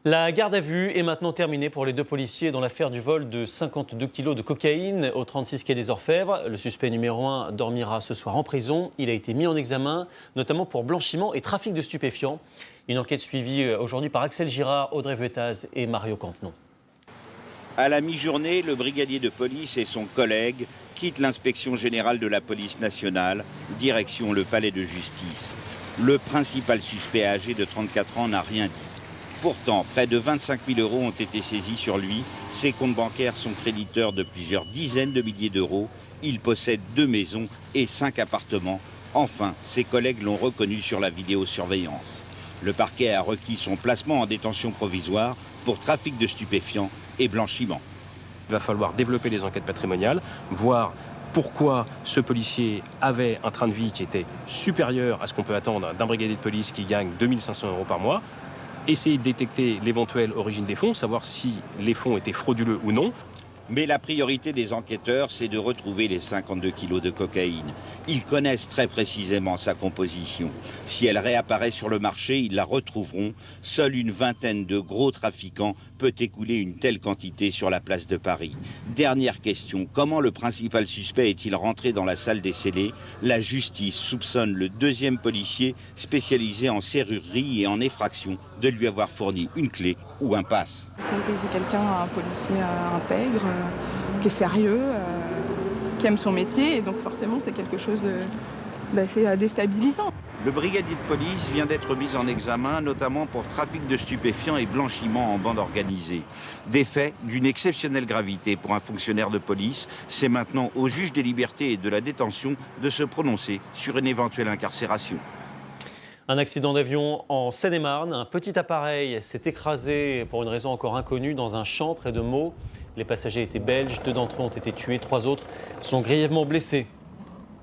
La garde à vue est maintenant terminée pour les deux policiers dans l'affaire du vol de 52 kilos de cocaïne au 36 quai des Orfèvres. Le suspect numéro 1 dormira ce soir en prison. Il a été mis en examen, notamment pour blanchiment et trafic de stupéfiants. Une enquête suivie aujourd'hui par Axel Girard, Audrey Vuettaz et Mario Cantenon. À la mi-journée, le brigadier de police et son collègue quittent l'inspection générale de la police nationale, direction le palais de justice. Le principal suspect âgé de 34 ans n'a rien dit. Pourtant, près de 25 000 € ont été saisis sur lui. Ses comptes bancaires sont créditeurs de plusieurs dizaines de milliers d'euros. Il possède 2 maisons et 5 appartements. Enfin, ses collègues l'ont reconnu sur la vidéosurveillance. Le parquet a requis son placement en détention provisoire pour trafic de stupéfiants et blanchiment. Il va falloir développer les enquêtes patrimoniales, voir pourquoi ce policier avait un train de vie qui était supérieur à ce qu'on peut attendre d'un brigadier de police qui gagne 2 500 € par mois, essayer de détecter l'éventuelle origine des fonds, savoir si les fonds étaient frauduleux ou non. Mais la priorité des enquêteurs, c'est de retrouver les 52 kilos de cocaïne. Ils connaissent très précisément sa composition. Si elle réapparaît sur le marché, ils la retrouveront. Seule une vingtaine de gros trafiquants peut écouler une telle quantité sur la place de Paris. Dernière question, comment le principal suspect est-il rentré dans la salle des scellés? La justice soupçonne le deuxième policier spécialisé en serrurerie et en effraction de lui avoir fourni une clé ou un pass. C'est quelqu'un, un policier intègre, qui est sérieux, qui aime son métier, et donc forcément c'est quelque chose d'assez déstabilisant. Le brigadier de police vient d'être mis en examen, notamment pour trafic de stupéfiants et blanchiment en bande organisée. Des faits d'une exceptionnelle gravité pour un fonctionnaire de police. C'est maintenant au juge des libertés et de la détention de se prononcer sur une éventuelle incarcération. Un accident d'avion en Seine-et-Marne. Un petit appareil s'est écrasé pour une raison encore inconnue dans un champ près de Meaux. Les passagers étaient belges, 2 d'entre eux ont été tués, 3 autres sont grièvement blessés.